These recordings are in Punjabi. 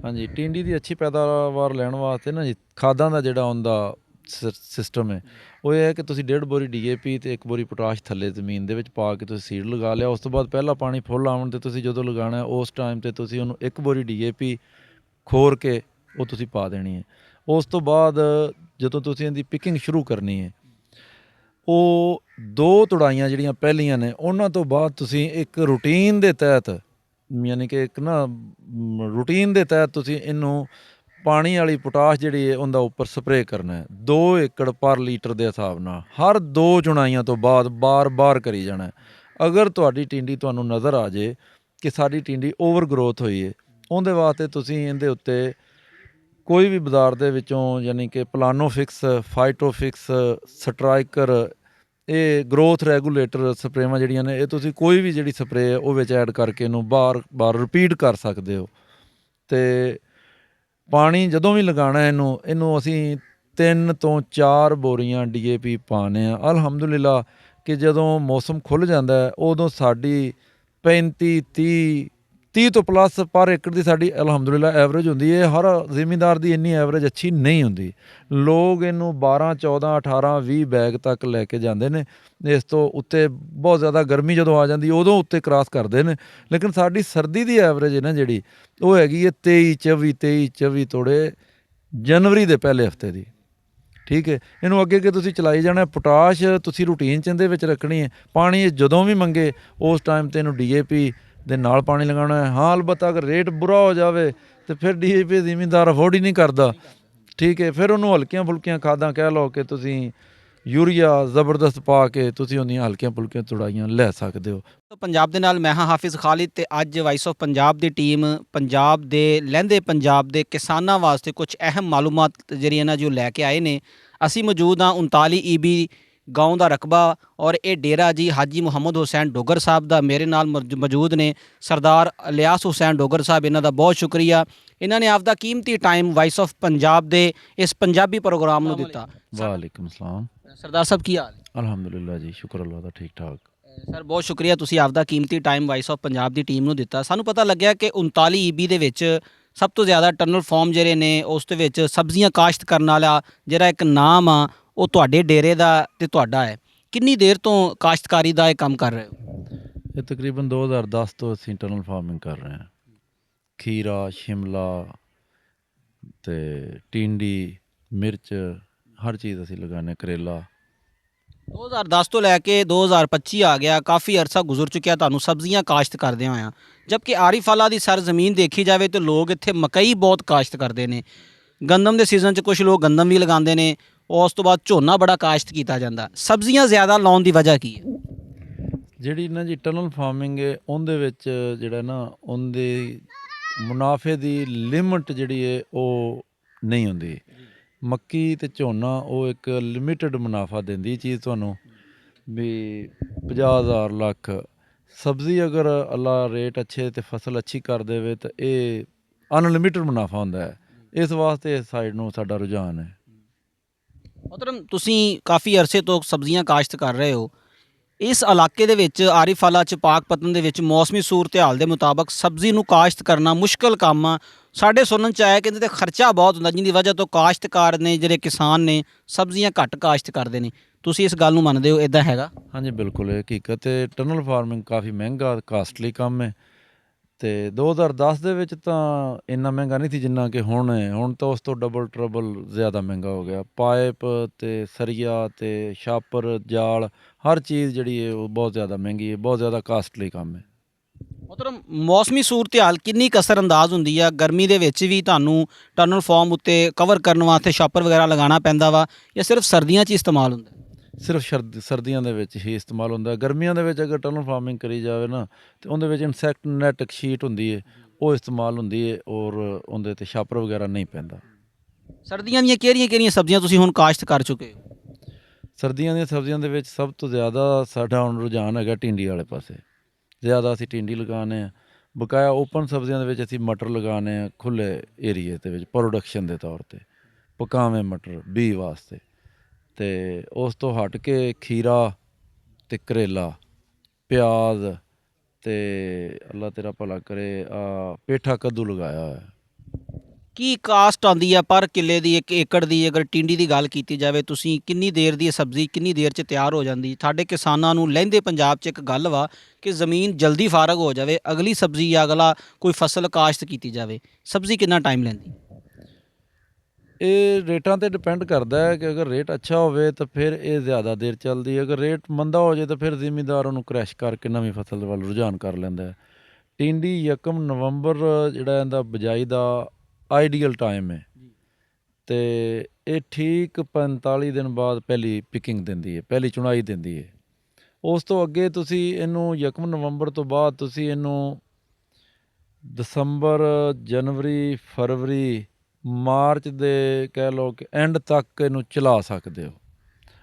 हाँ जी, टिंडी ਦੀ ਅੱਛੀ ਪੈਦਾਵਾਰ ਲੈਣ ਵਾਸਤੇ ਨਾ ਜੀ ਖਾਦਾਂ ਦਾ ਜਿਹੜਾ ਉਹਦਾ ਸਿਸਟਮ ਹੈ ਉਹ ਇਹ ਹੈ ਕਿ ਤੁਸੀਂ 1.5 ਬੋਰੀ ਡੀਏਪੀ ਤੇ 1 ਬੋਰੀ ਪੋਟਾਸ਼ ਥੱਲੇ ਜ਼ਮੀਨ ਦੇ ਵਿੱਚ ਪਾ ਕੇ ਤੁਸੀਂ ਸੀਡ ਲਗਾ ਲਿਆ। ਉਸ ਤੋਂ ਬਾਅਦ ਪਹਿਲਾ ਪਾਣੀ ਫੁੱਲ ਆਉਣ ਤੇ ਤੁਸੀਂ ਜਦੋਂ ਲਗਾਉਣਾ ਉਸ ਟਾਈਮ ਤੇ ਤੁਸੀਂ ਉਹਨੂੰ 1 ਬੋਰੀ ਡੀਏਪੀ ਖੋਰ ਕੇ ਉਹ ਤੁਸੀਂ ਪਾ ਦੇਣੀ ਹੈ। ਉਸ ਤੋਂ ਬਾਅਦ ਜਦੋਂ ਤੁਸੀਂ ਇਹਦੀ ਪਿਕਿੰਗ ਸ਼ੁਰੂ ਕਰਨੀ ਹੈ ਉਹ 2 ਤੁੜਾਈਆਂ ਜਿਹੜੀਆਂ ਪਹਿਲੀਆਂ ਨੇ ਉਹਨਾਂ ਤੋਂ ਬਾਅਦ ਤੁਸੀਂ ਇੱਕ ਰੂਟੀਨ ਦੇ ਤਹਿਤ ਯਾਨੀ ਕਿ ਇੱਕ ਨਾ ਰੂਟੀਨ ਦੇ ਤਹਿਤ ਤੁਸੀਂ ਇਹਨੂੰ ਪਾਣੀ ਵਾਲੀ ਪੋਟਾਸ਼ ਜਿਹੜੀ ਹੈ ਉਹਦਾ ਉੱਪਰ ਸਪਰੇਅ ਕਰਨਾ ਹੈ 2 ਏਕੜ ਪਰ ਲੀਟਰ ਦੇ ਹਿਸਾਬ ਨਾਲ ਹਰ 2 ਚੁਣਾਈਆਂ ਤੋਂ ਬਾਅਦ ਬਾਰ-ਬਾਰ ਕਰੀ ਜਾਣਾ ਹੈ। ਅਗਰ ਤੁਹਾਡੀ ਟਿੰਡੀ ਤੁਹਾਨੂੰ ਨਜ਼ਰ ਆ ਜੇ ਕਿ ਸਾਡੀ ਟਿੰਡੀ ਓਵਰ ਗਰੋਥ ਹੋਈ ਹੈ ਉਹਦੇ ਵਾਸਤੇ ਤੁਸੀਂ ਇਹਦੇ ਉੱਤੇ ਕੋਈ ਵੀ ਬਾਜ਼ਾਰ ਦੇ ਵਿੱਚੋਂ ਯਾਨੀ ਕਿ ਪਲਾਨੋਫਿਕਸ, ਫਾਈਟੋਫਿਕਸ, ਸਟਰਾਈਕਰ, ਇਹ ਗਰੋਥ ਰੈਗੂਲੇਟਰ ਸਪਰੇਵਾਂ ਜਿਹੜੀਆਂ ਨੇ ਇਹ ਤੁਸੀਂ ਕੋਈ ਵੀ ਜਿਹੜੀ ਸਪਰੇਅ ਹੈ ਉਹ ਵਿੱਚ ਐਡ ਕਰਕੇ ਇਹਨੂੰ ਬਾਰ-ਬਾਰ ਰਿਪੀਟ ਕਰ ਸਕਦੇ ਹੋ। ਅਤੇ ਪਾਣੀ ਜਦੋਂ ਵੀ ਲਗਾਉਣਾ ਇਹਨੂੰ ਅਸੀਂ 3 ਤੋਂ 4 ਬੋਰੀਆਂ ਡੀਏਪੀ ਪਾਉਂਦੇ ਹਾਂ। ਅਲਹਮਦੁਲਿਲਾ ਕਿ ਜਦੋਂ ਮੌਸਮ ਖੁੱਲ੍ਹ ਜਾਂਦਾ ਉਦੋਂ ਸਾਡੀ 35 30 ਤੋਂ ਪਲੱਸ ਪਰ ਏਕੜ ਦੀ ਸਾਡੀ ਅਲਹਮਦੁਲਿਲਾ ਐਵਰੇਜ ਹੁੰਦੀ ਹੈ। ਹਰ ਜ਼ਿਮੀਂਦਾਰ ਦੀ ਇੰਨੀ ਐਵਰੇਜ ਅੱਛੀ ਨਹੀਂ ਹੁੰਦੀ। ਲੋਕ ਇਹਨੂੰ 12 14 18 20 ਬੈਗ ਤੱਕ ਲੈ ਕੇ ਜਾਂਦੇ ਨੇ। ਇਸ ਤੋਂ ਉੱਤੇ ਬਹੁਤ ਜ਼ਿਆਦਾ ਗਰਮੀ ਜਦੋਂ ਆ ਜਾਂਦੀ ਉਦੋਂ ਉੱਤੇ ਕ੍ਰਾਸ ਕਰਦੇ ਨੇ। ਲੇਕਿਨ ਸਾਡੀ ਸਰਦੀ ਦੀ ਐਵਰੇਜ ਹੈ ਨਾ ਜਿਹੜੀ ਉਹ ਹੈਗੀ ਹੈ 23 24 ਤੋੜੇ ਜਨਵਰੀ ਦੇ ਪਹਿਲੇ ਹਫਤੇ ਦੀ। ਠੀਕ ਹੈ, ਇਹਨੂੰ ਅੱਗੇ ਅੱਗੇ ਤੁਸੀਂ ਚਲਾਈ ਜਾਣਾ। ਪੋਟਾਸ਼ ਤੁਸੀਂ ਰੂਟੀਨ 'ਚ ਇਹਦੇ ਵਿੱਚ ਰੱਖਣੀ ਹੈ। ਪਾਣੀ ਜਦੋਂ ਵੀ ਮੰਗੇ ਉਸ ਟਾਈਮ 'ਤੇ ਇਹਨੂੰ ਡੀਏਪੀ ਦੇ ਨਾਲ ਪਾਣੀ ਲਗਾਉਣਾ ਹੈ। ਹਾਂ ਅਲਬੱਤਾ ਅਗਰ ਰੇਟ ਬੁਰਾ ਹੋ ਜਾਵੇ ਤਾਂ ਫਿਰ ਡੀਏਪੀ ਜ਼ਿਮੀਂਦਾਰ ਅਫੋਰਡ ਹੀ ਨਹੀਂ ਕਰਦਾ। ਠੀਕ ਹੈ, ਫਿਰ ਉਹਨੂੰ ਹਲਕੀਆਂ ਫੁਲਕੀਆਂ ਖਾਦਾਂ ਕਹਿ ਲਓ ਕਿ ਤੁਸੀਂ ਯੂਰੀਆ ਜ਼ਬਰਦਸਤ ਪਾ ਕੇ ਤੁਸੀਂ ਉਹਦੀਆਂ ਹਲਕੀਆਂ ਫੁਲਕੀਆਂ ਤੁੜਾਈਆਂ ਲੈ ਸਕਦੇ ਹੋ। ਪੰਜਾਬ ਦੇ ਨਾਲ ਮੈਂ ਹਾਂ ਹਾਫਿਜ਼ ਖਾਲਿਦ ਤੇ ਅੱਜ vice of Punjab the team Punjab ਦੇ ਲਹਿੰਦੇ ਪੰਜਾਬ ਦੇ ਕਿਸਾਨਾਂ ਵਾਸਤੇ ਕੁਝ ਅਹਿਮ ਮਾਲੂਮਾਤ ਜਿਹੜੀਆਂ ਨਾ ਜੋ ਲੈ ਕੇ ਆਏ ਨੇ। ਅਸੀਂ ਮੌਜੂਦ ਹਾਂ 39 ਈਬੀ ਗਾਉਂ ਦਾ ਰਕਬਾ ਔਰ ਇਹ ਡੇਰਾ ਜੀ ਹਾਜੀ ਮੁਹੰਮਦ ਹੁਸੈਨ ਡੋਗਰ ਸਾਹਿਬ ਦਾ। ਮੇਰੇ ਨਾਲ ਮੌਜੂਦ ਨੇ ਸਰਦਾਰ ਇਲਿਆਸ ਹੁਸੈਨ ਡੋਗਰ ਸਾਹਿਬ। ਇਹਨਾਂ ਦਾ ਬਹੁਤ ਸ਼ੁਕਰੀਆ, ਇਹਨਾਂ ਨੇ ਆਪਦਾ ਕੀਮਤੀ ਟਾਈਮ ਵਾਇਸ ਆਫ ਪੰਜਾਬ ਦੇ ਇਸ ਪੰਜਾਬੀ ਪ੍ਰੋਗਰਾਮ ਨੂੰ ਦਿੱਤਾ। ਵਾਲੇਕੁਮ ਸਲਾਮ। ਸਰਦਾਰ ਸਾਹਿਬ ਕੀ ਹਾਲ ਹੈ? ਅਲਹਮਦੁਲਿਲਾ ਜੀ, ਸ਼ੁਕਰ ਅੱਲਾ ਦਾ, ਠੀਕ ਠਾਕ। ਸਰ ਬਹੁਤ ਸ਼ੁਕਰੀਆ, ਤੁਸੀਂ ਆਪਦਾ ਕੀਮਤੀ time vice of Punjab the team ਨੂੰ ਦਿੱਤਾ। ਸਾਨੂੰ ਪਤਾ ਲੱਗਿਆ ਕਿ 39 ਈਬੀ ਦੇ ਵਿੱਚ ਸਭ ਤੋਂ ਜ਼ਿਆਦਾ ਟਨਲ ਫਾਰਮ ਜਿਹੜੇ ਨੇ ਉਸ ਦੇ ਵਿੱਚ ਸਬਜ਼ੀਆਂ ਕਾਸ਼ਤ ਕਰਨ ਵਾਲਾ ਜਿਹੜਾ ਇੱਕ ਨਾਮ ਆ ਉਹ ਤੁਹਾਡੇ ਡੇਰੇ ਦਾ ਤੇ ਤੁਹਾਡਾ ਹੈ। ਕਿੰਨੀ ਦੇਰ ਤੋਂ ਕਾਸ਼ਤਕਾਰੀ ਦਾ ਇਹ ਕੰਮ ਕਰ ਰਹੇ ਹੋ? ਇਹ ਤਕਰੀਬਨ 2010 ਤੋਂ ਅਸੀਂ ਟਨਲ ਫਾਰਮਿੰਗ ਕਰ ਰਹੇ ਹਾਂ। ਖੀਰਾ, ਸ਼ਿਮਲਾ ਅਤੇ ਟਿੰਡੀ, ਮਿਰਚ, ਹਰ ਚੀਜ਼ ਅਸੀਂ ਲਗਾਉਂਦੇ। ਕਰੇਲਾ 2010 ਤੋਂ ਲੈ ਕੇ 2025 ਆ ਗਿਆ, ਕਾਫੀ ਅਰਸਾ ਗੁਜ਼ਰ ਚੁੱਕਿਆ ਤੁਹਾਨੂੰ ਸਬਜ਼ੀਆਂ ਕਾਸ਼ਤ ਕਰਦਿਆਂ ਹੋਇਆਂ। ਜਦਕਿ ਆਰਿਫ ਅੱਲਾ ਦੀ ਸਰ ਜ਼ਮੀਨ ਦੇਖੀ ਜਾਵੇ ਤਾਂ ਲੋਕ ਇੱਥੇ ਮਕਈ ਬਹੁਤ ਕਾਸ਼ਤ ਕਰਦੇ ਨੇ। ਗੰਦਮ ਦੇ ਸੀਜ਼ਨ 'ਚ ਕੁਝ ਲੋਕ ਗੰਦਮ ਵੀ ਲਗਾਉਂਦੇ ਨੇ। ਉਸ ਤੋਂ ਬਾਅਦ ਝੋਨਾ ਬੜਾ ਕਾਸ਼ਤ ਕੀਤਾ ਜਾਂਦਾ। ਸਬਜ਼ੀਆਂ ਜ਼ਿਆਦਾ ਲਾਉਣ ਦੀ ਵਜ੍ਹਾ ਕੀ ਹੈ? ਜਿਹੜੀ ਨਾ ਜੀ ਟਨਲ ਫਾਰਮਿੰਗ ਹੈ ਉਹਦੇ ਵਿੱਚ ਜਿਹੜਾ ਨਾ ਉਹਦੇ ਮੁਨਾਫੇ ਦੀ ਲਿਮਟ ਜਿਹੜੀ ਹੈ ਉਹ ਨਹੀਂ ਹੁੰਦੀ। ਮੱਕੀ ਅਤੇ ਝੋਨਾ ਉਹ ਇੱਕ ਲਿਮਿਟਡ ਮੁਨਾਫਾ ਦਿੰਦੀ ਚੀਜ਼ ਤੁਹਾਨੂੰ ਵੀ 50,000 ਲੱਖ। ਸਬਜ਼ੀ ਅਗਰ ਅੱਲਾ ਰੇਟ ਅੱਛੇ ਅਤੇ ਫਸਲ ਅੱਛੀ ਕਰ ਦੇਵੇ ਤਾਂ ਇਹ ਅਨਲਿਮਿਟਡ ਮੁਨਾਫਾ ਹੁੰਦਾ ਹੈ। ਇਸ ਵਾਸਤੇ ਇਸ ਸਾਈਡ ਨੂੰ ਸਾਡਾ ਰੁਝਾਨ ਹੈ। ਮਤਲਬ ਤੁਸੀਂ ਕਾਫੀ ਅਰਸੇ ਤੋਂ ਸਬਜ਼ੀਆਂ ਕਾਸ਼ਤ ਕਰ ਰਹੇ ਹੋ। ਇਸ ਇਲਾਕੇ ਦੇ ਵਿੱਚ ਆਰਿਫ ਅੱਲਾ ਚ ਪਾਕਪਤਨ ਦੇ ਵਿੱਚ ਮੌਸਮੀ ਸੂਰਤ ਹਾਲ ਦੇ ਮੁਤਾਬਕ ਸਬਜ਼ੀ ਨੂੰ ਕਾਸ਼ਤ ਕਰਨਾ ਮੁਸ਼ਕਲ ਕੰਮ ਆ। ਸਾਡੇ ਸੁਣਨ ਚ ਆਇਆ ਕਿ ਇਹਦੇ 'ਤੇ ਖਰਚਾ ਬਹੁਤ ਹੁੰਦਾ, ਜਿਹਦੀ ਵਜ੍ਹਾ ਤੋਂ ਕਾਸ਼ਤਕਾਰ ਨੇ ਜਿਹੜੇ ਕਿਸਾਨ ਨੇ ਸਬਜ਼ੀਆਂ ਘੱਟ ਕਾਸ਼ਤ ਕਰਦੇ ਨੇ। ਤੁਸੀਂ ਇਸ ਗੱਲ ਨੂੰ ਮੰਨਦੇ ਹੋ? ਇੱਦਾਂ ਹੈਗਾ? ਹਾਂਜੀ ਬਿਲਕੁਲ, ਇਹ ਹਕੀਕਤ ਹੈ। ਟਨਲ ਫਾਰਮਿੰਗ ਕਾਫੀ ਮਹਿੰਗਾ ਕਾਸਟਲੀ ਕੰਮ ਹੈ ਅਤੇ 2010 ਦੇ ਵਿੱਚ ਤਾਂ ਇੰਨਾ ਮਹਿੰਗਾ ਨਹੀਂ ਸੀ ਜਿੰਨਾ ਕਿ ਹੁਣ ਹੈ। ਹੁਣ ਤਾਂ ਉਸ ਤੋਂ ਡਬਲ ਟਰਬਲ ਜ਼ਿਆਦਾ ਮਹਿੰਗਾ ਹੋ ਗਿਆ। ਪਾਈਪ ਅਤੇ ਸਰੀਆ ਅਤੇ ਛਾਪਰ ਜਾਲ ਹਰ ਚੀਜ਼ ਜਿਹੜੀ ਹੈ ਉਹ ਬਹੁਤ ਜ਼ਿਆਦਾ ਮਹਿੰਗੀ ਹੈ, ਬਹੁਤ ਜ਼ਿਆਦਾ ਕਾਸਟਲੀ ਕੰਮ ਹੈ। ਮਤਲਬ ਮੌਸਮੀ ਸੂਰਤ ਹਾਲ ਕਿੰਨੀ ਕੁ ਅਸਰ ਅੰਦਾਜ਼ ਹੁੰਦੀ ਆ? ਗਰਮੀ ਦੇ ਵਿੱਚ ਵੀ ਤੁਹਾਨੂੰ ਟਨਲ ਫਾਰਮ ਉੱਤੇ ਕਵਰ ਕਰਨ ਵਾਸਤੇ ਛਾਪਰ ਵਗੈਰਾ ਲਗਾਉਣਾ ਪੈਂਦਾ ਵਾ ਜਾਂ ਸਿਰਫ ਸਰਦੀਆਂ 'ਚ ਇਸਤੇਮਾਲ ਹੁੰਦਾ? ਸਿਰਫ ਸਰਦੀਆਂ ਦੇ ਵਿੱਚ ਹੀ ਇਸਤੇਮਾਲ ਹੁੰਦਾ। ਗਰਮੀਆਂ ਦੇ ਵਿੱਚ ਅਗਰ ਟਨਲ ਫਾਰਮਿੰਗ ਕਰੀ ਜਾਵੇ ਨਾ ਤਾਂ ਉਹਦੇ ਵਿੱਚ ਇਨਸੈਕਟ ਨੈਟ ਸ਼ੀਟ ਹੁੰਦੀ ਹੈ, ਉਹ ਇਸਤੇਮਾਲ ਹੁੰਦੀ ਹੈ ਔਰ ਉਹਦੇ 'ਤੇ ਛਾਪਰ ਵਗੈਰਾ ਨਹੀਂ ਪੈਂਦਾ। ਸਰਦੀਆਂ ਦੀਆਂ ਕਿਹੜੀਆਂ ਕਿਹੜੀਆਂ ਸਬਜ਼ੀਆਂ ਤੁਸੀਂ ਹੁਣ ਕਾਸ਼ਤ ਕਰ ਚੁੱਕੇ ਹੋ? ਸਰਦੀਆਂ ਦੀਆਂ ਸਬਜ਼ੀਆਂ ਦੇ ਵਿੱਚ ਸਭ ਤੋਂ ਜ਼ਿਆਦਾ ਸਾਡਾ ਹੁਣ ਰੁਝਾਨ ਹੈਗਾ ਟਿੰਡੀ ਵਾਲੇ ਪਾਸੇ। ਜ਼ਿਆਦਾ ਅਸੀਂ ਟਿੰਡੀ ਲਗਾਉਂਦੇ ਹਾਂ। ਬਕਾਇਆ ਓਪਨ ਸਬਜ਼ੀਆਂ ਦੇ ਵਿੱਚ ਅਸੀਂ ਮਟਰ ਲਗਾਉਂਦੇ ਹਾਂ ਖੁੱਲ੍ਹੇ ਏਰੀਏ ਦੇ ਵਿੱਚ ਪ੍ਰੋਡਕਸ਼ਨ ਦੇ ਤੌਰ 'ਤੇ, ਪਕਾਵੇਂ ਮਟਰ ਬੀ ਵਾਸਤੇ। ਅਤੇ ਉਸ ਤੋਂ ਹਟ ਕੇ ਖੀਰਾ ਅਤੇ ਕਰੇਲਾ, ਪਿਆਜ਼ ਅਤੇ ਅੱਲਾ ਤੇਰਾ ਭਲਾ ਕਰੇ ਪੇਠਾ ਕੱਦੂ ਲਗਾਇਆ ਹੋਇਆ। ਕੀ ਕਾਸਟ ਆਉਂਦੀ ਆ ਪਰ ਕਿੱਲੇ ਦੀ 1 ਏਕੜ ਦੀ? ਅਗਰ ਟਿੰਡੀ ਦੀ ਗੱਲ ਕੀਤੀ ਜਾਵੇ, ਤੁਸੀਂ ਕਿੰਨੀ ਦੇਰ ਦੀ ਇਹ ਸਬਜ਼ੀ ਕਿੰਨੀ ਦੇਰ 'ਚ ਤਿਆਰ ਹੋ ਜਾਂਦੀ? ਸਾਡੇ ਕਿਸਾਨਾਂ ਨੂੰ ਲਹਿੰਦੇ ਪੰਜਾਬ 'ਚ ਇੱਕ ਗੱਲ ਵਾ ਕਿ ਜ਼ਮੀਨ ਜਲਦੀ ਫਾਰਗ ਹੋ ਜਾਵੇ, ਅਗਲੀ ਸਬਜ਼ੀ ਜਾਂ ਅਗਲਾ ਕੋਈ ਫਸਲ ਕਾਸ਼ਤ ਕੀਤੀ ਜਾਵੇ, ਸਬਜ਼ੀ ਕਿੰਨਾ ਟਾਈਮ ਲੈਂਦੀ? ਇਹ ਰੇਟਾਂ ਤੇ ਡਿਪੈਂਡ ਕਰਦਾ ਹੈ ਕਿ ਅਗਰ ਰੇਟ ਅੱਛਾ ਹੋਵੇ ਤਾਂ ਫਿਰ ਇਹ ਜ਼ਿਆਦਾ ਦੇਰ ਚੱਲਦੀ ਹੈ, ਅਗਰ ਰੇਟ ਮੰਦਾ ਹੋ ਜਾਏ ਤਾਂ ਫਿਰ ਜ਼ਿਮੀਂਦਾਰ ਉਹਨੂੰ ਕ੍ਰੈਸ਼ ਕਰਕੇ ਨਵੀਂ ਫਸਲ ਵੱਲ ਰੁਝਾਨ ਕਰ ਲੈਂਦਾ ਹੈ। ਟਿੰਡੀ ਯਕਮ ਨਵੰਬਰ ਜਿਹੜਾ ਇਹਦਾ ਬਿਜਾਈ ਦਾ ਆਈਡੀਅਲ ਟਾਈਮ ਹੈ, ਅਤੇ ਇਹ ਠੀਕ 45 ਦਿਨ ਬਾਅਦ ਪਹਿਲੀ ਪਿਕਿੰਗ ਦਿੰਦੀ ਹੈ, ਪਹਿਲੀ ਚੁਣਾਈ ਦਿੰਦੀ ਹੈ। ਉਸ ਤੋਂ ਅੱਗੇ ਤੁਸੀਂ ਇਹਨੂੰ ਯਕਮ ਨਵੰਬਰ ਤੋਂ ਬਾਅਦ ਤੁਸੀਂ ਇਹਨੂੰ ਦਸੰਬਰ, ਜਨਵਰੀ, ਫਰਵਰੀ, ਮਾਰਚ ਦੇ ਕਹਿ ਲਓ ਕਿ ਐਂਡ ਤੱਕ ਇਹਨੂੰ ਚਲਾ ਸਕਦੇ ਹੋ।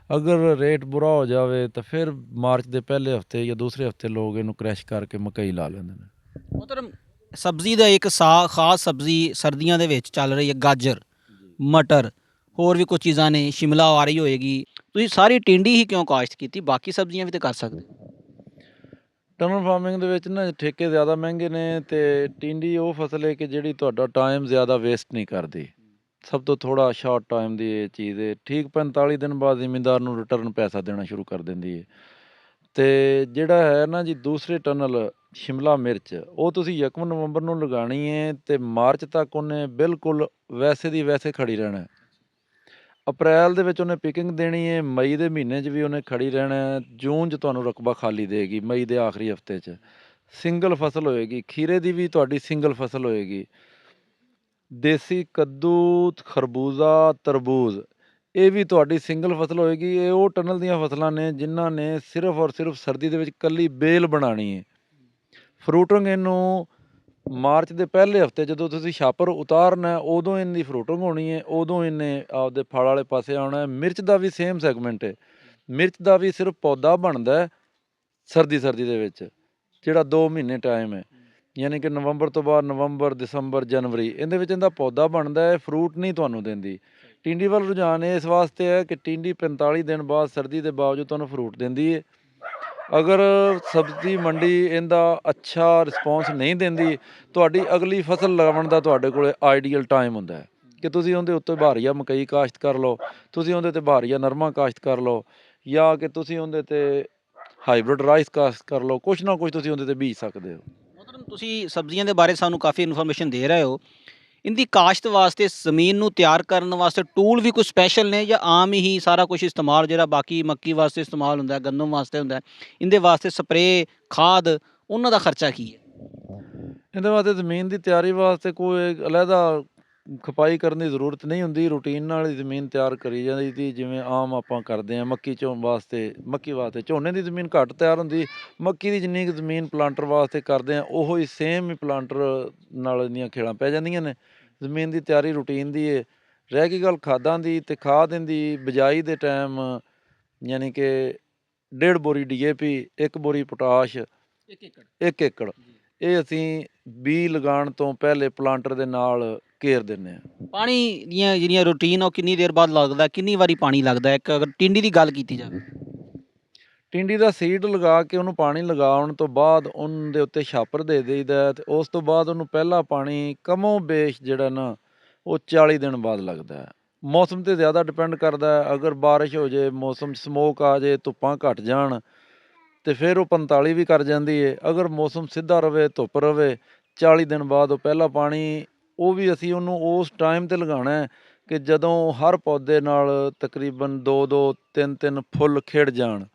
ਅਗਰ ਰੇਟ ਬੁਰਾ ਹੋ ਜਾਵੇ ਤਾਂ ਫਿਰ ਮਾਰਚ ਦੇ ਪਹਿਲੇ ਹਫਤੇ ਜਾਂ ਦੂਸਰੇ ਹਫਤੇ ਲੋਕ ਇਹਨੂੰ ਕ੍ਰੈਸ਼ ਕਰਕੇ ਮਕਈ ਲਾ ਲੈਂਦੇ ਨੇ। ਮਤਲਬ ਸਬਜ਼ੀ ਦਾ ਇੱਕ ਖਾਸ ਸਬਜ਼ੀ ਸਰਦੀਆਂ ਦੇ ਵਿੱਚ ਚੱਲ ਰਹੀ ਹੈ, ਗਾਜਰ, ਮਟਰ, ਹੋਰ ਵੀ ਕੁਝ ਚੀਜ਼ਾਂ ਨੇ, ਸ਼ਿਮਲਾ ਆ ਰਹੀ ਹੋਏਗੀ। ਤੁਸੀਂ ਸਾਰੀ ਟਿੰਡੀ ਹੀ ਕਿਉਂ ਕਾਸ਼ਤ ਕੀਤੀ? ਬਾਕੀ ਸਬਜ਼ੀਆਂ ਵੀ ਤਾਂ ਕਰ ਸਕਦੇ। ਟਨਲ ਫਾਰਮਿੰਗ ਦੇ ਵਿੱਚ ਨਾ ਠੇਕੇ ਜ਼ਿਆਦਾ ਮਹਿੰਗੇ ਨੇ, ਅਤੇ ਟਿੰਡੀ ਉਹ ਫਸਲ ਹੈ ਕਿ ਜਿਹੜੀ ਤੁਹਾਡਾ ਟਾਈਮ ਜ਼ਿਆਦਾ ਵੇਸਟ ਨਹੀਂ ਕਰਦੀ। ਸਭ ਤੋਂ ਥੋੜ੍ਹਾ ਸ਼ਾਰਟ ਟਾਈਮ ਦੀ ਇਹ ਚੀਜ਼ ਹੈ, ਠੀਕ 45 ਦਿਨ ਬਾਅਦ ਜ਼ਿਮੀਂਦਾਰ ਨੂੰ ਰਿਟਰਨ ਪੈਸਾ ਦੇਣਾ ਸ਼ੁਰੂ ਕਰ ਦਿੰਦੀ ਹੈ। ਅਤੇ ਜਿਹੜਾ ਹੈ ਨਾ ਜੀ ਦੂਸਰੇ ਟਨਲ ਸ਼ਿਮਲਾ ਮਿਰਚ, ਉਹ ਤੁਸੀਂ ਯਕਮ ਨਵੰਬਰ ਨੂੰ ਲਗਾਉਣੀ ਹੈ ਅਤੇ ਮਾਰਚ ਤੱਕ ਉਹਨੇ ਬਿਲਕੁਲ ਵੈਸੇ ਦੀ ਵੈਸੇ ਖੜੀ ਰਹਿਣਾ। ਅਪ੍ਰੈਲ ਦੇ ਵਿੱਚ ਉਹਨੇ ਪਿਕਿੰਗ ਦੇਣੀ ਹੈ, ਮਈ ਦੇ ਮਹੀਨੇ 'ਚ ਵੀ ਉਹਨੇ ਖੜੀ ਰਹਿਣਾ, ਜੂਨ 'ਚ ਤੁਹਾਨੂੰ ਰਕਬਾ ਖਾਲੀ ਦੇਗੀ, ਮਈ ਦੇ ਆਖਰੀ ਹਫਤੇ 'ਚ ਸਿੰਗਲ ਫਸਲ ਹੋਏਗੀ। ਖੀਰੇ ਦੀ ਵੀ ਤੁਹਾਡੀ ਸਿੰਗਲ ਫਸਲ ਹੋਏਗੀ। ਦੇਸੀ ਕੱਦੂ, ਖਰਬੂਜ਼ਾ, ਤਰਬੂਜ਼, ਇਹ ਵੀ ਤੁਹਾਡੀ ਸਿੰਗਲ ਫਸਲ ਹੋਏਗੀ। ਇਹ ਉਹ ਟਨਲ ਦੀਆਂ ਫਸਲਾਂ ਨੇ ਜਿਨ੍ਹਾਂ ਨੇ ਸਿਰਫ ਔਰ ਸਿਰਫ ਸਰਦੀ ਦੇ ਵਿੱਚ ਇਕੱਲੀ ਬੇਲ ਬਣਾਉਣੀ ਹੈ। ਫਰੂਟਿੰਗ ਇਹਨੂੰ ਮਾਰਚ ਦੇ ਪਹਿਲੇ ਹਫਤੇ ਜਦੋਂ ਤੁਸੀਂ ਛਾਪਰ ਉਤਾਰਨਾ ਉਦੋਂ ਇਹਦੀ ਫਰੂਟਿੰਗ ਹੋਣੀ ਹੈ, ਉਦੋਂ ਇਹਨੇ ਆਪਦੇ ਫਲ ਵਾਲੇ ਪਾਸੇ ਆਉਣਾ ਹੈ। ਮਿਰਚ ਦਾ ਵੀ ਸੇਮ ਸੈਗਮੈਂਟ ਹੈ। ਮਿਰਚ ਦਾ ਵੀ ਸਿਰਫ ਪੌਦਾ ਬਣਦਾ ਸਰਦੀ ਦੇ ਵਿੱਚ, ਜਿਹੜਾ 2 ਮਹੀਨੇ ਟਾਈਮ ਹੈ, ਯਾਨੀ ਕਿ ਨਵੰਬਰ ਤੋਂ ਬਾਅਦ ਨਵੰਬਰ, ਦਸੰਬਰ, ਜਨਵਰੀ, ਇਹਦੇ ਵਿੱਚ ਇਹਦਾ ਪੌਦਾ ਬਣਦਾ ਹੈ, ਫਰੂਟ ਨਹੀਂ ਤੁਹਾਨੂੰ ਦਿੰਦੀ। ਟਿੰਡੀ ਵੱਲ ਰੁਝਾਨ ਇਸ ਵਾਸਤੇ ਹੈ ਕਿ ਟਿੰਡੀ 45 ਦਿਨ ਬਾਅਦ ਸਰਦੀ ਦੇ ਬਾਵਜੂਦ ਤੁਹਾਨੂੰ ਫਰੂਟ ਦਿੰਦੀ ਹੈ। ਅਗਰ ਸਬਜ਼ੀ ਮੰਡੀ ਇਹਦਾ ਅੱਛਾ ਰਿਸਪੌਂਸ ਨਹੀਂ ਦਿੰਦੀ, ਤੁਹਾਡੀ ਅਗਲੀ ਫਸਲ ਲਾਉਣ ਦਾ ਤੁਹਾਡੇ ਕੋਲ ਆਈਡੀਅਲ ਟਾਈਮ ਹੁੰਦਾ ਹੈ ਕਿ ਤੁਸੀਂ ਉਹਦੇ ਉੱਤੇ ਬਹਾਰੀਆ ਮਕਈ ਕਾਸ਼ਤ ਕਰ ਲਓ, ਤੁਸੀਂ ਉਹਦੇ 'ਤੇ ਬਹਾਰੀਆ ਨਰਮਾ ਕਾਸ਼ਤ ਕਰ ਲਓ, ਜਾਂ ਕਿ ਤੁਸੀਂ ਉਹਦੇ 'ਤੇ ਹਾਈਬ੍ਰਿਡ ਰਾਈਸ ਕਾਸ਼ਤ ਕਰ ਲਓ। ਕੁਛ ਨਾ ਕੁਛ ਤੁਸੀਂ ਉਹਦੇ 'ਤੇ ਬੀਜ ਸਕਦੇ ਹੋ। ਮਤਲਬ ਤੁਸੀਂ ਸਬਜ਼ੀਆਂ ਦੇ ਬਾਰੇ ਸਾਨੂੰ ਕਾਫੀ ਇਨਫੋਰਮੇਸ਼ਨ ਦੇ ਰਹੇ ਹੋ। ਇਹਦੀ ਕਾਸ਼ਤ ਵਾਸਤੇ, ਜ਼ਮੀਨ ਨੂੰ ਤਿਆਰ ਕਰਨ ਵਾਸਤੇ ਟੂਲ ਵੀ ਕੁਝ ਸਪੈਸ਼ਲ ਨੇ, ਜਾਂ ਆਮ ਹੀ ਸਾਰਾ ਕੁਝ ਇਸਤੇਮਾਲ ਜਿਹੜਾ ਬਾਕੀ ਮੱਕੀ ਵਾਸਤੇ ਇਸਤੇਮਾਲ ਹੁੰਦਾ, ਗੰਦਮ ਵਾਸਤੇ ਹੁੰਦਾ, ਇਹਦੇ ਵਾਸਤੇ ਸਪਰੇਅ, ਖਾਦ, ਉਹਨਾਂ ਦਾ ਖਰਚਾ ਕੀ ਹੈ? ਇਹਦੇ ਵਾਸਤੇ ਜ਼ਮੀਨ ਦੀ ਤਿਆਰੀ ਵਾਸਤੇ ਕੋਈ ਅਲੱਗਾ ਖਪਾਈ ਕਰਨ ਦੀ ਜ਼ਰੂਰਤ ਨਹੀਂ ਹੁੰਦੀ। ਰੂਟੀਨ ਨਾਲ ਹੀ ਜ਼ਮੀਨ ਤਿਆਰ ਕਰੀ ਜਾਂਦੀ ਤੀ, ਜਿਵੇਂ ਆਮ ਆਪਾਂ ਕਰਦੇ ਹਾਂ। ਮੱਕੀ ਵਾਸਤੇ ਝੋਨੇ ਦੀ ਜ਼ਮੀਨ ਘੱਟ ਤਿਆਰ ਹੁੰਦੀ। ਮੱਕੀ ਦੀ ਜਿੰਨੀ ਕੁ ਜ਼ਮੀਨ ਪਲਾਂਟਰ ਵਾਸਤੇ ਕਰਦੇ ਹਾਂ, ਉਹੋ ਹੀ ਸੇਮ ਹੀ ਪਲਾਂਟਰ ਨਾਲ ਇਹਦੀਆਂ ਖੇਲਾਂ ਪੈ ਜਾਂਦੀਆਂ ਨੇ। ਜ਼ਮੀਨ ਦੀ ਤਿਆਰੀ ਰੂਟੀਨ ਦੀ ਹੈ। ਰਹਿ ਗਈ ਗੱਲ ਖਾਦਾਂ ਦੀ, ਅਤੇ ਖਾਦ ਇਹਦੀ ਬਿਜਾਈ ਦੇ ਟਾਈਮ ਯਾਨੀ ਕਿ 1.5 ਬੋਰੀ DAP, 1 ਬੋਰੀ ਪੋਟਾਸ਼, 1 ਏਕੜ, ਇਹ ਅਸੀਂ ਬੀਜ ਲਗਾਉਣ ਤੋਂ ਪਹਿਲੇ ਪਲਾਂਟਰ ਦੇ ਨਾਲ ਘੇਰ ਦਿੰਦੇ ਹਾਂ। ਪਾਣੀ ਦੀਆਂ ਜਿਹੜੀਆਂ ਰੂਟੀਨ, ਉਹ ਕਿੰਨੀ ਦੇਰ ਬਾਅਦ ਲੱਗਦਾ, ਕਿੰਨੀ ਵਾਰੀ ਪਾਣੀ ਲੱਗਦਾ? ਇੱਕ ਅਗਰ ਟਿੰਡੀ ਦੀ ਗੱਲ ਕੀਤੀ ਜਾਵੇ, ਟਿੰਡੀ ਦਾ ਸੀਡ ਲਗਾ ਕੇ ਉਹਨੂੰ ਪਾਣੀ ਲਗਾਉਣ ਤੋਂ ਬਾਅਦ ਉਹਦੇ ਉੱਤੇ ਛਾਪਰ ਦੇ ਦੇਈਦਾ, ਅਤੇ ਉਸ ਤੋਂ ਬਾਅਦ ਉਹਨੂੰ ਪਹਿਲਾ ਪਾਣੀ ਕਮੋ ਬੇਸ਼ ਜਿਹੜਾ ਨਾ ਉਹ 40 ਦਿਨ ਬਾਅਦ ਲੱਗਦਾ ਹੈ। ਮੌਸਮ 'ਤੇ ਜ਼ਿਆਦਾ ਡਿਪੈਂਡ ਕਰਦਾ ਹੈ। ਅਗਰ ਬਾਰਿਸ਼ ਹੋ ਜਾਏ, ਮੌਸਮ ਸਮੋਕ ਆ ਜਾਏ, ਧੁੱਪਾਂ ਘੱਟ ਜਾਣ, ਅਤੇ ਫਿਰ ਉਹ 45 ਵੀ ਕਰ ਜਾਂਦੀ ਹੈ। ਅਗਰ ਮੌਸਮ ਸਿੱਧਾ ਰਹੇ, ਧੁੱਪ ਰਹੇ, 40 ਦਿਨ ਬਾਅਦ ਉਹ ਪਹਿਲਾ ਪਾਣੀ, ਉਹ ਵੀ ਅਸੀਂ ਉਹਨੂੰ ਉਸ ਟਾਈਮ 'ਤੇ ਲਗਾਉਣਾ ਕਿ ਜਦੋਂ ਹਰ ਪੌਦੇ ਨਾਲ ਤਕਰੀਬਨ 2-2, 3-3 ਫੁੱਲ ਖਿੜ ਜਾਣ।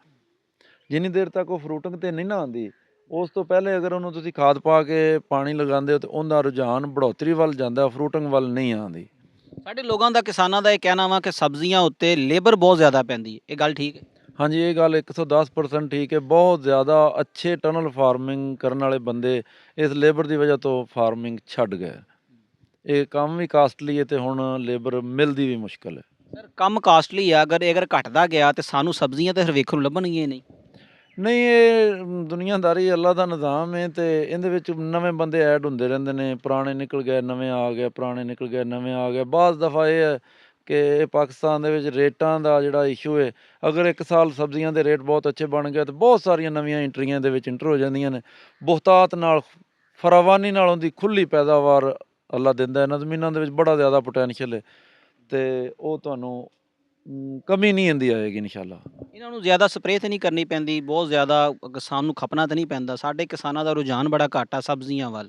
ਜਿੰਨੀ ਦੇਰ ਤੱਕ ਉਹ ਫਰੂਟਿੰਗ 'ਤੇ ਨਹੀਂ ਨਾ ਆਉਂਦੀ, ਉਸ ਤੋਂ ਪਹਿਲੇ ਅਗਰ ਉਹਨੂੰ ਤੁਸੀਂ ਖਾਦ ਪਾ ਕੇ ਪਾਣੀ ਲਗਾਉਂਦੇ ਹੋ ਤਾਂ ਉਹਦਾ ਰੁਝਾਨ ਬੜੋਤਰੀ ਵੱਲ ਜਾਂਦਾ, ਫਰੂਟਿੰਗ ਵੱਲ ਨਹੀਂ ਆਉਂਦੀ। ਸਾਡੇ ਲੋਕਾਂ ਦਾ, ਕਿਸਾਨਾਂ ਦਾ ਇਹ ਕਹਿਣਾ ਵਾ ਕਿ ਸਬਜ਼ੀਆਂ ਉੱਤੇ ਲੇਬਰ ਬਹੁਤ ਜ਼ਿਆਦਾ ਪੈਂਦੀ ਹੈ, ਇਹ ਗੱਲ ਠੀਕ ਹੈ? ਹਾਂਜੀ, ਇਹ ਗੱਲ 110% ਠੀਕ ਹੈ। ਬਹੁਤ ਜ਼ਿਆਦਾ ਅੱਛੇ ਟਨਲ ਫਾਰਮਿੰਗ ਕਰਨ ਵਾਲੇ ਬੰਦੇ ਇਸ ਲੇਬਰ ਦੀ ਵਜ੍ਹਾ ਤੋਂ ਫਾਰਮਿੰਗ ਛੱਡ ਗਏ। ਇਹ ਕੰਮ ਵੀ ਕਾਸਟਲੀ ਹੈ, ਅਤੇ ਹੁਣ ਲੇਬਰ ਮਿਲਦੀ ਵੀ ਮੁਸ਼ਕਿਲ ਹੈ। ਸਰ, ਕੰਮ ਕਾਸਟਲੀ ਆ, ਅਗਰ ਘਟਦਾ ਗਿਆ ਤਾਂ ਸਾਨੂੰ ਸਬਜ਼ੀਆਂ ਤਾਂ ਫਿਰ ਵੇਖਣ ਨੂੰ ਲੱਭਣਗੀਆਂ ਨਹੀਂ। ਨਹੀਂ, ਇਹ ਦੁਨੀਆਦਾਰੀ ਅੱਲਾ ਦਾ ਨਿਜ਼ਾਮ ਹੈ, ਅਤੇ ਇਹਦੇ ਵਿੱਚ ਨਵੇਂ ਬੰਦੇ ਐਡ ਹੁੰਦੇ ਰਹਿੰਦੇ ਨੇ। ਪੁਰਾਣੇ ਨਿਕਲ ਗਏ, ਨਵੇਂ ਆ ਗਏ, ਪੁਰਾਣੇ ਨਿਕਲ ਗਏ, ਨਵੇਂ ਆ ਗਏ। ਬਾਅਦ ਦਫਾ ਇਹ ਹੈ ਕਿ ਪਾਕਿਸਤਾਨ ਦੇ ਵਿੱਚ ਰੇਟਾਂ ਦਾ ਜਿਹੜਾ ਇਸ਼ੂ ਹੈ, ਅਗਰ ਇੱਕ ਸਾਲ ਸਬਜ਼ੀਆਂ ਦੇ ਰੇਟ ਬਹੁਤ ਅੱਛੇ ਬਣ ਗਏ ਤਾਂ ਬਹੁਤ ਸਾਰੀਆਂ ਨਵੀਆਂ ਐਂਟਰੀਆਂ ਦੇ ਵਿੱਚ ਇੰਟਰ ਹੋ ਜਾਂਦੀਆਂ ਨੇ। ਬਹੁਤਾਤ ਨਾਲ, ਫਰਾਵਾਨੀ ਨਾਲ ਉਹਦੀ ਖੁੱਲ੍ਹੀ ਪੈਦਾਵਾਰ ਅੱਲਾ ਦਿੰਦਾ ਇਹਨਾਂ ਜ਼ਮੀਨਾਂ ਦੇ ਵਿੱਚ ਬੜਾ ਜ਼ਿਆਦਾ ਪੋਟੈਂਸ਼ੀਅਲ ਹੈ ਤੇ ਉਹ ਤੁਹਾਨੂੰ ਕਮੀ ਨਹੀਂ ਆਉਂਦੀ ਆਏਗੀ ਇਨਸ਼ਾਅੱਲਾ। ਇਹਨਾਂ ਨੂੰ ਜ਼ਿਆਦਾ ਸਪਰੇਅ ਤਾਂ ਨਹੀਂ ਕਰਨੀ ਪੈਂਦੀ, ਬਹੁਤ ਜ਼ਿਆਦਾ ਕਿਸਾਨ ਨੂੰ ਖਪਣਾ ਤਾਂ ਨਹੀਂ ਪੈਂਦਾ? ਸਾਡੇ ਕਿਸਾਨਾਂ ਦਾ ਰੁਝਾਨ ਬੜਾ ਘੱਟ ਆ ਸਬਜ਼ੀਆਂ ਵੱਲ।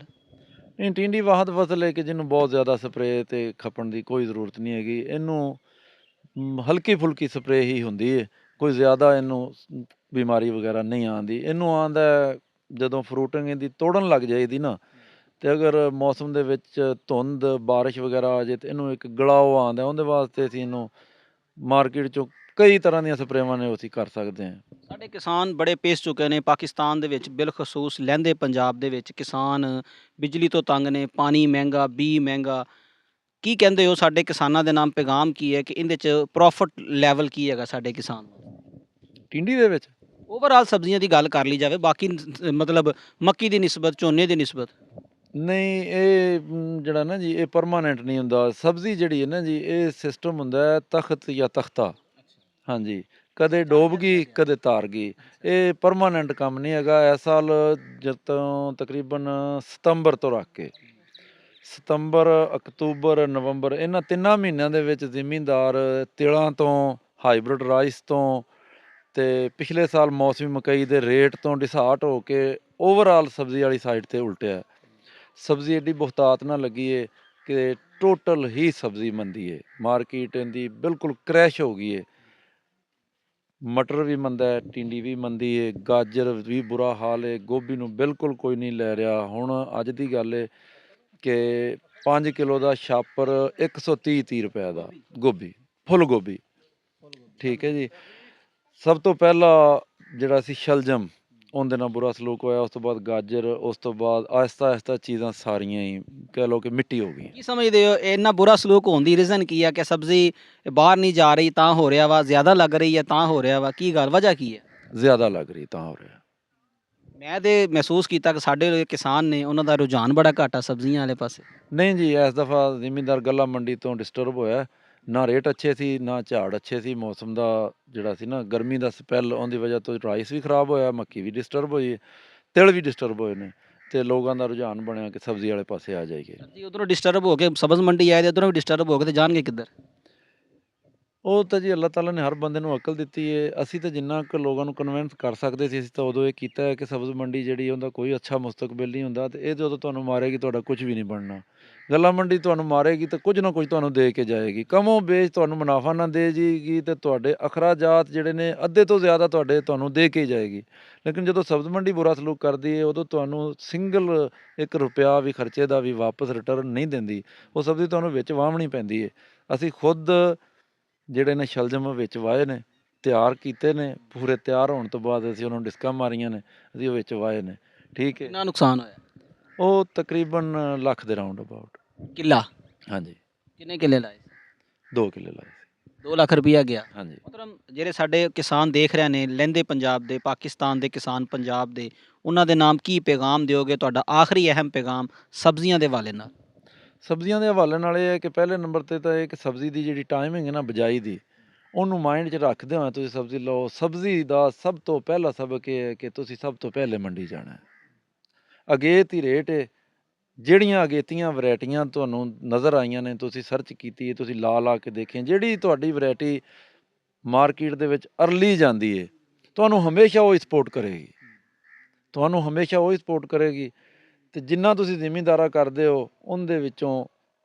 ਨਹੀਂ, ਟਿੰਡੀ ਵਾਹਦ ਫਸਲ ਹੈ ਕਿ ਜਿਹਨੂੰ ਬਹੁਤ ਜ਼ਿਆਦਾ ਸਪਰੇਅ ਤੇ ਖਪਣ ਦੀ ਕੋਈ ਜ਼ਰੂਰਤ ਨਹੀਂ ਹੈਗੀ। ਇਹਨੂੰ ਹਲਕੀ ਫੁਲਕੀ ਸਪਰੇਅ ਹੀ ਹੁੰਦੀ ਹੈ, ਕੋਈ ਜ਼ਿਆਦਾ ਇਹਨੂੰ ਬਿਮਾਰੀ ਵਗੈਰਾ ਨਹੀਂ ਆਉਂਦੀ। ਇਹਨੂੰ ਆਉਂਦਾ ਜਦੋਂ ਫਰੂਟਿੰਗ ਇਹਦੀ ਤੋੜਨ ਲੱਗ ਜਾਈਦੀ ਨਾ, ਤੇ ਅਗਰ ਮੌਸਮ ਦੇ ਵਿੱਚ ਧੁੰਦ ਬਾਰਿਸ਼ ਵਗੈਰਾ ਆ ਜਾਏ ਤੇ ਇਹਨੂੰ ਇੱਕ ਗਲਾਓ ਆਉਂਦਾ, ਉਹਦੇ ਵਾਸਤੇ ਅਸੀਂ ਇਹਨੂੰ ਮਾਰਕੀਟ ਚੋਂ ਕਈ ਤਰ੍ਹਾਂ ਦੀਆਂ ਸਪਰੇਵਾਂ ਨੇ ਉਹ ਅਸੀਂ ਕਰ ਸਕਦੇ ਹਾਂ। ਸਾਡੇ ਕਿਸਾਨ ਬੜੇ ਪੇਸ ਚੁੱਕੇ ਨੇ ਪਾਕਿਸਤਾਨ ਦੇ ਵਿੱਚ, ਬਿਲਖਸੂਸ ਲਹਿੰਦੇ ਪੰਜਾਬ ਦੇ ਵਿੱਚ ਕਿਸਾਨ ਬਿਜਲੀ ਤੋਂ ਤੰਗ ਨੇ, ਪਾਣੀ ਮਹਿੰਗਾ, ਬੀਜ ਮਹਿੰਗਾ। ਕੀ ਕਹਿੰਦੇ ਹੋ, ਸਾਡੇ ਕਿਸਾਨਾਂ ਦੇ ਨਾਮ ਪੈਗਾਮ ਕੀ ਹੈ ਕਿ ਇਹਦੇ 'ਚ ਪ੍ਰੋਫਿਟ ਲੈਵਲ ਕੀ ਹੈਗਾ ਸਾਡੇ ਕਿਸਾਨ ਦਾ? ਟਿੰਡੀ ਦੇ ਵਿੱਚ ਓਵਰਆਲ ਸਬਜ਼ੀਆਂ ਦੀ ਗੱਲ ਕਰ ਲਈ ਜਾਵੇ, ਬਾਕੀ ਮਤਲਬ ਮੱਕੀ ਦੀ ਨਿਸਬਤ, ਝੋਨੇ ਦੀ ਨਿਸਬਤ। ਨਹੀਂ, ਇਹ ਜਿਹੜਾ ਨਾ ਜੀ ਇਹ ਪਰਮਾਨੈਂਟ ਨਹੀਂ ਹੁੰਦਾ। ਸਬਜ਼ੀ ਜਿਹੜੀ ਹੈ ਨਾ ਜੀ, ਇਹ ਸਿਸਟਮ ਹੁੰਦਾ ਹੈ ਤਖਤ ਜਾਂ ਤਖਤਾ। ਹਾਂਜੀ, ਕਦੇ ਡੋਬ ਗਈ ਕਦੇ ਤਾਰ ਗਈ, ਇਹ ਪਰਮਾਨੈਂਟ ਕੰਮ ਨਹੀਂ ਹੈਗਾ। ਇਸ ਸਾਲ ਜਦੋਂ ਤਕਰੀਬਨ ਸਤੰਬਰ ਤੋਂ ਰੱਖ ਕੇ ਸਤੰਬਰ, ਅਕਤੂਬਰ, ਨਵੰਬਰ ਇਹਨਾਂ 3 ਮਹੀਨਿਆਂ ਦੇ ਵਿੱਚ ਜ਼ਿਮੀਂਦਾਰ ਤਿਲਾਂ ਤੋਂ, ਹਾਈਬ੍ਰਿਡ ਰਾਈਸ ਤੋਂ ਤੇ ਪਿਛਲੇ ਸਾਲ ਮੌਸਮੀ ਮਕਈ ਦੇ ਰੇਟ ਤੋਂ ਡਿਸਾਰਟ ਹੋ ਕੇ ਓਵਰਆਲ ਸਬਜ਼ੀ ਵਾਲੀ ਸਾਈਡ ਤੇ ਉਲਟਿਆ। ਸਬਜ਼ੀ ਐਡੀ ਬਹੁਤਾਤ ਨਾ ਲੱਗੀ ਏ ਕਿ ਟੋਟਲ ਹੀ ਸਬਜ਼ੀ ਮੰਦੀ ਏ, ਮਾਰਕੀਟ ਇਹਦੀ ਬਿਲਕੁਲ ਕ੍ਰੈਸ਼ ਹੋ ਗਈ ਏ। ਮਟਰ ਵੀ ਮੰਦਾ ਹੈ, ਟਿੰਡੀ ਵੀ ਮੰਦੀ ਏ, ਗਾਜਰ ਵੀ ਬੁਰਾ ਹਾਲ ਏ, ਗੋਭੀ ਨੂੰ ਬਿਲਕੁਲ ਕੋਈ ਨਹੀਂ ਲੈ ਰਿਹਾ। ਹੁਣ ਅੱਜ ਦੀ ਗੱਲ ਏ ਕਿ 5 ਕਿਲੋ ਦਾ ਛਾਪਰ 130 ਰੁਪਏ ਦਾ ਗੋਭੀ, ਫੁੱਲ ਗੋਭੀ। ਠੀਕ ਹੈ ਜੀ। ਸਭ ਤੋਂ ਪਹਿਲਾਂ ਜਿਹੜਾ ਸੀ ਸ਼ਲਜਮ, ਉਹਦੇ ਨਾਲ ਬੁਰਾ ਸਲੂਕ ਹੋਇਆ। ਉਸ ਤੋਂ ਬਾਅਦ ਗਾਜਰ, ਉਸ ਤੋਂ ਬਾਅਦ ਆਹਿਸਤਾ ਆਹਿਸਤਾ ਚੀਜ਼ਾਂ ਸਾਰੀਆਂ ਹੀ ਕਹਿ ਲਓ ਕਿ ਮਿੱਟੀ ਹੋ ਗਈਆਂ। ਕੀ ਸਮਝਦੇ ਹੋ ਇੰਨਾ ਬੁਰਾ ਸਲੂਕ ਹੋਣ ਦੀ ਰੀਜ਼ਨ ਕੀ ਹੈ? ਕਿ ਸਬਜ਼ੀ ਬਾਹਰ ਨਹੀਂ ਜਾ ਰਹੀ ਤਾਂ ਹੋ ਰਿਹਾ ਵਾ, ਜ਼ਿਆਦਾ ਲੱਗ ਰਹੀ ਹੈ ਤਾਂ ਹੋ ਰਿਹਾ ਵਾ, ਕੀ ਗੱਲ ਵਜ੍ਹਾ ਕੀ ਹੈ? ਜ਼ਿਆਦਾ ਲੱਗ ਰਹੀ ਤਾਂ ਹੋ ਰਿਹਾ। ਮੈਂ ਤੇ ਮਹਿਸੂਸ ਕੀਤਾ ਕਿ ਸਾਡੇ ਜਿਹੜੇ ਕਿਸਾਨ ਨੇ ਉਹਨਾਂ ਦਾ ਰੁਝਾਨ ਬੜਾ ਘੱਟ ਆ ਸਬਜ਼ੀਆਂ ਵਾਲੇ ਪਾਸੇ। ਨਹੀਂ ਜੀ, ਇਸ ਦਫਾ ਜ਼ਿਮੀਂਦਾਰ ਗੱਲਾ ਮੰਡੀ ਤੋਂ ਡਿਸਟਰਬ ਹੋਇਆ। ਨਾ ਰੇਟ ਅੱਛੇ ਸੀ, ਨਾ ਝਾੜ ਅੱਛੇ ਸੀ। ਮੌਸਮ ਦਾ ਜਿਹੜਾ ਸੀ ਨਾ, ਗਰਮੀ ਦਾ ਸਪੈਲ, ਉਹਦੀ ਵਜ੍ਹਾ ਤੋਂ ਰਾਈਸ ਵੀ ਖਰਾਬ ਹੋਇਆ, ਮੱਕੀ ਵੀ ਡਿਸਟਰਬ ਹੋਈ, ਤਿਲ ਵੀ ਡਿਸਟਰਬ ਹੋਏ ਨੇ, ਤੇ ਲੋਕਾਂ ਦਾ ਰੁਝਾਨ ਬਣਿਆ ਕਿ ਸਬਜ਼ੀ ਵਾਲੇ ਪਾਸੇ ਆ ਜਾਈਏ। ਜੀ ਉਧਰੋਂ ਡਿਸਟਰਬ ਹੋ ਕੇ ਸਬਜ਼ ਮੰਡੀ ਆਏ ਤੇ ਉਧਰੋਂ ਵੀ ਡਿਸਟਰਬ ਹੋ ਕੇ ਤੇ ਜਾਣਗੇ ਕਿੱਧਰ? ਉਹ ਤਾਂ ਜੀ ਅੱਲਾਹ ਤਾਲਾ ਨੇ ਹਰ ਬੰਦੇ ਨੂੰ ਅਕਲ ਦਿੱਤੀ ਹੈ। ਅਸੀਂ ਤਾਂ ਜਿੰਨਾ ਕੁ ਲੋਕਾਂ ਨੂੰ ਕਨਵਿੰਸ ਕਰ ਸਕਦੇ ਸੀ, ਅਸੀਂ ਤਾਂ ਉਦੋਂ ਇਹ ਕੀਤਾ ਹੈ ਕਿ ਸਬਜ਼ ਮੰਡੀ ਜਿਹੜੀ ਉਹਦਾ ਕੋਈ ਅੱਛਾ ਮੁਸਤਕਬਲ ਨਹੀਂ ਹੁੰਦਾ, ਤੇ ਇਹ ਜਦੋਂ ਤੁਹਾਨੂੰ ਮਾਰੇਗੀ ਤੁਹਾਡਾ ਕੁਝ ਵੀ ਨਹੀਂ ਬਣਨਾ। ਗੱਲਾ ਮੰਡੀ ਤੁਹਾਨੂੰ ਮਾਰੇਗੀ ਤਾਂ ਕੁਝ ਨਾ ਕੁਝ ਤੁਹਾਨੂੰ ਦੇ ਕੇ ਜਾਏਗੀ, ਕਮੋ ਵੇਚ ਤੁਹਾਨੂੰ ਮੁਨਾਫਾ ਨਾ ਦੇ ਜੇਗੀ, ਤੇ ਤੁਹਾਡੇ ਅਖਰਾਜਾਤ ਜਿਹੜੇ ਨੇ ਅੱਧੇ ਤੋਂ ਜ਼ਿਆਦਾ ਤੁਹਾਨੂੰ ਦੇ ਕੇ ਹੀ ਜਾਏਗੀ। ਲੇਕਿਨ ਜਦੋਂ ਸਬਜ਼ ਮੰਡੀ ਬੁਰਾ ਸਲੂਕ ਕਰਦੀ ਹੈ, ਉਦੋਂ ਤੁਹਾਨੂੰ ਸਿੰਗਲ 1 ਰੁਪਿਆ ਵੀ ਖਰਚੇ ਦਾ ਵੀ ਵਾਪਸ ਰਿਟਰਨ ਨਹੀਂ ਦਿੰਦੀ। ਉਹ ਸਬਜ਼ੀ ਤੁਹਾਨੂੰ ਵਿੱਚ ਵਾਹਣੀ ਪੈਂਦੀ ਹੈ। ਅਸੀਂ ਖੁਦ ਜਿਹੜੇ ਨੇ ਸ਼ਲਜਮ ਵਿੱਚ ਵਾਏ ਨੇ, ਤਿਆਰ ਕੀਤੇ ਨੇ, ਪੂਰੇ ਤਿਆਰ ਹੋਣ ਤੋਂ ਬਾਅਦ ਅਸੀਂ ਉਹਨਾਂ ਨੂੰ ਡਿਸਕਾਂ ਮਾਰੀਆਂ ਨੇ, ਅਸੀਂ ਉਹ ਵਿੱਚ ਵਾਏ ਨੇ। ਠੀਕ ਹੈ। ਕਿੰਨਾ ਨੁਕਸਾਨ ਹੋਇਆ? ਉਹ ਤਕਰੀਬਨ ਲੱਖ ਦੇ ਰਾਉਂਡ ਅਬਾਊਟ। ਕਿੱਲਾ? ਹਾਂਜੀ, ਕਿੰਨੇ ਕਿੱਲੇ ਲਾਏ? 2 ਕਿੱਲੇ ਲਾਏ ਸੀ। 2 ਲੱਖ ਰੁਪਈਆ ਗਿਆ। ਹਾਂਜੀ। ਮਤਲਬ ਜਿਹੜੇ ਸਾਡੇ ਕਿਸਾਨ ਦੇਖ ਰਹੇ ਨੇ, ਲਹਿੰਦੇ ਪੰਜਾਬ ਦੇ, ਪਾਕਿਸਤਾਨ ਦੇ ਕਿਸਾਨ ਪੰਜਾਬ ਦੇ, ਉਹਨਾਂ ਦੇ ਨਾਮ ਕੀ ਪੈਗਾਮ ਦਿਓਗੇ? ਤੁਹਾਡਾ ਆਖਰੀ ਅਹਿਮ ਪੈਗਾਮ ਸਬਜ਼ੀਆਂ ਦੇ ਹਵਾਲੇ ਨਾਲ। ਸਬਜ਼ੀਆਂ ਦੇ ਹਵਾਲੇ ਨਾਲ ਇਹ ਹੈ ਕਿ ਪਹਿਲੇ ਨੰਬਰ 'ਤੇ ਤਾਂ ਇਹ ਕਿ ਸਬਜ਼ੀ ਦੀ ਜਿਹੜੀ ਟਾਈਮਿੰਗ ਹੈ ਨਾ ਬਿਜਾਈ ਦੀ, ਉਹਨੂੰ ਮਾਇੰਡ 'ਚ ਰੱਖਦੇ ਹੋਏ ਤੁਸੀਂ ਸਬਜ਼ੀ ਲਓ। ਸਬਜ਼ੀ ਦਾ ਸਭ ਤੋਂ ਪਹਿਲਾ ਸਬਕ ਇਹ ਹੈ ਕਿ ਤੁਸੀਂ ਸਭ ਤੋਂ ਪਹਿਲੇ ਮੰਡੀ ਜਾਣਾ ਹੈ। ਅਗੇਤ ਹੀ ਰੇਟ ਹੈ। ਜਿਹੜੀਆਂ ਅਗੇਤੀਆਂ ਵੈਰਾਈਟੀਆਂ ਤੁਹਾਨੂੰ ਨਜ਼ਰ ਆਈਆਂ ਨੇ, ਤੁਸੀਂ ਸਰਚ ਕੀਤੀ ਹੈ, ਤੁਸੀਂ ਲਾ ਕੇ ਦੇਖੀਆਂ, ਜਿਹੜੀ ਤੁਹਾਡੀ ਵੈਰਾਈਟੀ ਮਾਰਕੀਟ ਦੇ ਵਿੱਚ ਅਰਲੀ ਜਾਂਦੀ ਹੈ, ਤੁਹਾਨੂੰ ਹਮੇਸ਼ਾ ਉਹ ਸਪੋਰਟ ਕਰੇਗੀ, ਤੁਹਾਨੂੰ ਹਮੇਸ਼ਾ ਉਹ ਸਪੋਰਟ ਕਰੇਗੀ। ਤੇ ਜਿੰਨਾ ਤੁਸੀਂ ਜ਼ਿਮੀਂਦਾਰਾ ਕਰਦੇ ਹੋ, ਉਹਦੇ ਵਿੱਚੋਂ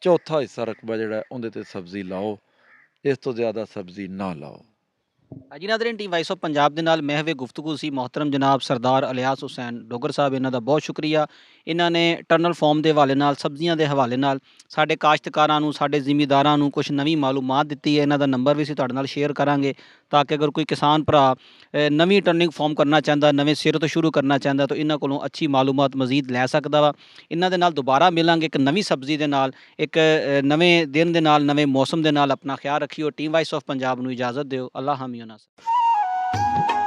ਚੌਥਾ ਹਿੱਸਾ ਰਕਬਾ ਜਿਹੜਾ ਉਹਦੇ 'ਤੇ ਸਬਜ਼ੀ ਲਾਓ, ਇਸ ਤੋਂ ਜ਼ਿਆਦਾ ਸਬਜ਼ੀ ਨਾ ਲਾਓ। ਹਾਂਜੀ Nazreen, team vice of Punjab ਦੇ ਨਾਲ ਮਹਿਵੇ ਗੁਫ਼ਤਗੂ ਸੀ ਮੁਹਤਰਮ ਜਨਾਬ ਸਰਦਾਰ ਇਲਿਆਸ ਹੁਸੈਨ ਡੋਗਰ ਸਾਹਿਬ, ਇਹਨਾਂ ਦਾ ਬਹੁਤ ਸ਼ੁਕਰੀਆ। ਇਹਨਾਂ ਨੇ ਟਰਨਲ ਫਾਰਮ ਦੇ ਹਵਾਲੇ ਨਾਲ, ਸਬਜ਼ੀਆਂ ਦੇ ਹਵਾਲੇ ਨਾਲ ਸਾਡੇ ਕਾਸ਼ਤਕਾਰਾਂ ਨੂੰ, ਸਾਡੇ ਜ਼ਿਮੀਂਦਾਰਾਂ ਨੂੰ ਕੁਝ ਨਵੀਂ ਮਾਲੂਮਾਤ ਦਿੱਤੀ ਹੈ। ਇਹਨਾਂ ਦਾ ਨੰਬਰ ਵੀ ਅਸੀਂ ਤੁਹਾਡੇ ਨਾਲ ਸ਼ੇਅਰ ਕਰਾਂਗੇ, ਤਾਂ ਕਿ ਅਗਰ ਕੋਈ ਕਿਸਾਨ ਭਰਾ ਨਵੀਂ ਟਰਨਿੰਗ ਫਾਰਮ ਕਰਨਾ ਚਾਹੁੰਦਾ, ਨਵੇਂ ਸਿਰ ਤੋਂ ਸ਼ੁਰੂ ਕਰਨਾ ਚਾਹੁੰਦਾ, ਤਾਂ ਇਹਨਾਂ ਕੋਲੋਂ ਅੱਛੀ ਮਾਲੂਮਾਤ ਮਜ਼ੀਦ ਲੈ ਸਕਦਾ ਵਾ। ਇਹਨਾਂ ਦੇ ਨਾਲ ਦੁਬਾਰਾ ਮਿਲਾਂਗੇ ਇੱਕ ਨਵੀਂ ਸਬਜ਼ੀ ਦੇ ਨਾਲ, ਇੱਕ ਨਵੇਂ ਦਿਨ ਦੇ ਨਾਲ, ਨਵੇਂ ਮੌਸਮ ਦੇ ਨਾਲ। ਆਪਣਾ ਖਿਆਲ ਰੱਖਿਓ। ਟੀਮ ਵਾਈਸ ਆਫ ਪੰਜਾਬ ਨੂੰ ਇਜਾਜ਼ਤ ਦਿਓ। ਅੱਲਾ ਹਾਮੀ ਨਾਸਰ।